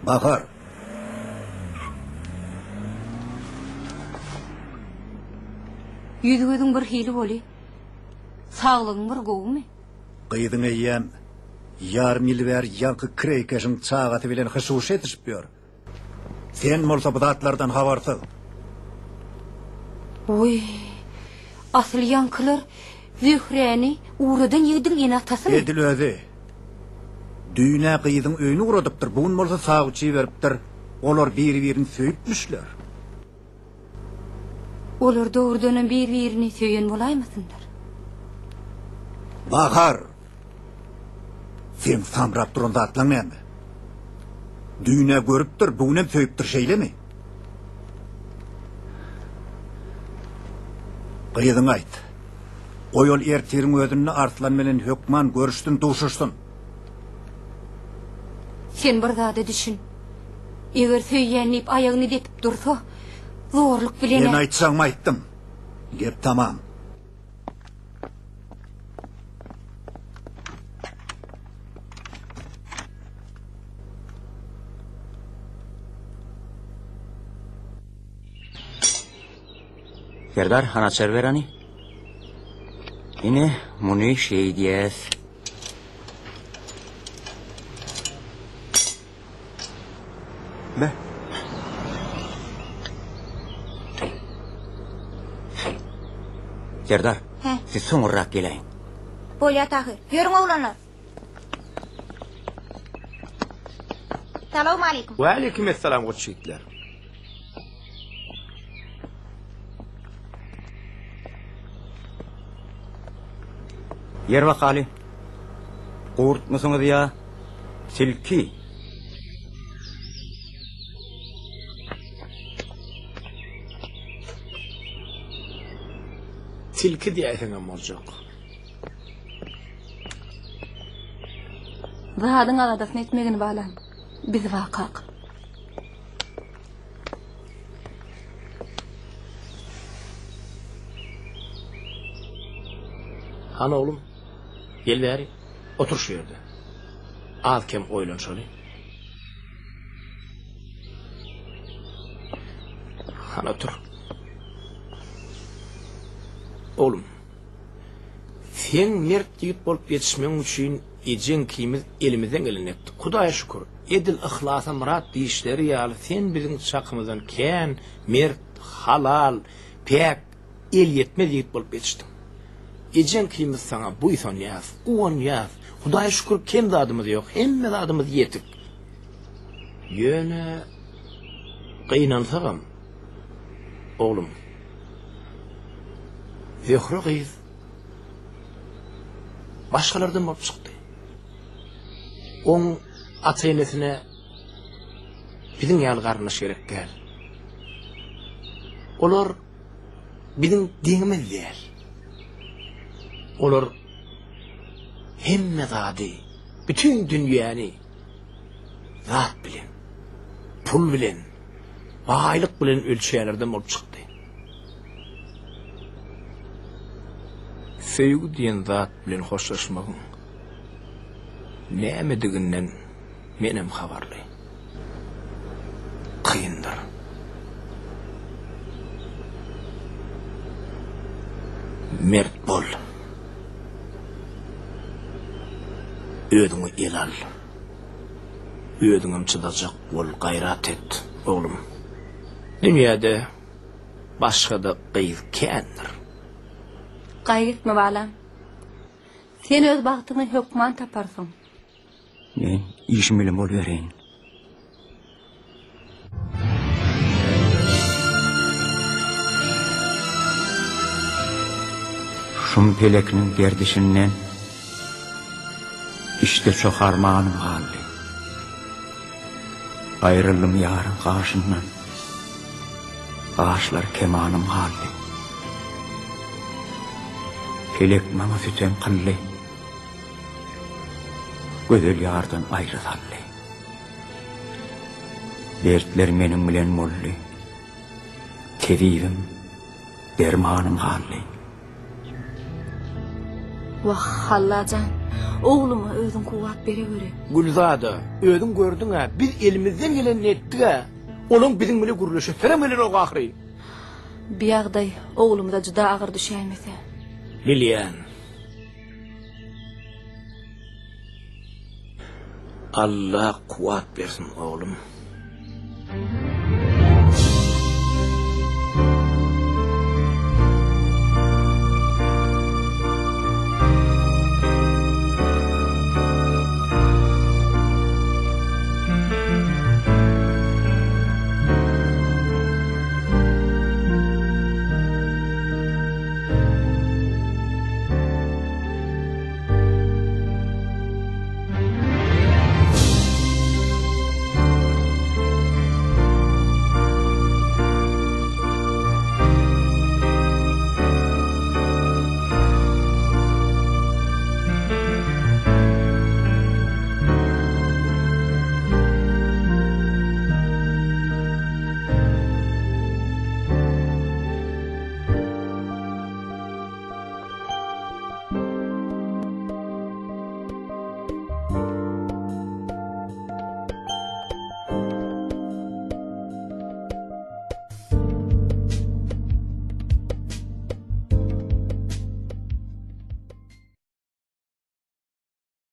Bakar. Yüzüňiziň bir hili boli. Sağlygyň bir gowmy? Gıydın eýýän yarım ýyl bäri ýanky kreykeşiň çagaty bilen hyşuş etişip ýör. Sen bolsa bu zatlardan habarsyz. Oy. Asıl ýankylar Zühreni uğradan ýigdiň ene atasymy? Edil özi. Düýnä gıydın öýüni uradypdyr. Bugün bolsa sagyçy beripdir. Olar biri-birini söýüpmişler. Olar doğrudan bir-birini söýen bolaýmasynlar? Bakar. Sen samrap duran zatlaň näme? Düýnä görüpdir, bugün hem söýüpdir şeýlemi? Gıydın aýt. Oyol ertiriň ödünni artlan menen hökman görüşdün duşuşdun. Sen bir zada düşün. Eger söýýänip aýagyny depip dursa, zorluk bilen... Ben aýtsaň aýtdym. Gep tamam. Serdar, anaçar ver hani. Yine bunu şey diyez. Be. Serdar, siz soňraýak geleýin. Bolýa tahyr. Ýörüň oglanlar. Salamu aleykum. Ve aleykümselam goçytlar. Yer wakaly. Gurtmasyňyz ýa silki. Tilki diýäň amorjok. Zahadyň agadasyny etmegini balan. Biz wakak. Ana oğlum, gel bäri, otur şu ýerde. Az kem oýlanşaly. Ana otur. Oğlum, sen mert ýigit bolup ýetişmeň üçin ejen kimiz elimizden gelenekdi. Hudaýa şükür. Edil ihlasa murat diýişleri ýaly sen biziň çakymyzdan kän, mert, halal, pek el ýetmez ýigit bolup ýetişdiň. Ejen kimiz sana buýsan ýaz, uwan ýaz. Hudaýa şükür kim zadymyz ýok, hemme zadymyz ýetik. Ýöne gynansaňam, oğlum, Zöhre gyz başgalardan bolup çykdy. Oň ata-enesine biziň ýaly garnaş gerek gel. Olar biziň dinimiz diýer. Olar hemme zady, bütün dünýäni zat bilen, pul bilen, baýlyk bilen ölçälerden bolup çykdy. Sevgi diýen zat bilen hoşlaşmagyň nämediginden menem habarly. Kıyındır. Mert bol. Ödüňi el al. Ödüňem çydajak bol, gayrat et, oğlum. Dünýäde başga-da gyz kändir. Gaýretme balan. Sen öz bagtyny hökman taparsyň. Men işim bilen bolýaryň. Şum pelekinin gerdişinden işte çok armağanım halde. Ayrıldım yarın kaşından. Kaşlar kemanım halde. Pelek mama süten kıllı. Gözel yardan ayrı halde. Dertler menin bilen molli. Tevivim dermanım halde. Wah hallajan, oğluma özün kuwat bere göre. Gülzada, ödün gördün ha, biz elimizden gelen ettik ha. Onun bizim bile guruluşu, feremelen o ahri. Biyagday oğlumda juda ağır düşäýmese. Bilýän. Allah kuwat bersin oğlum.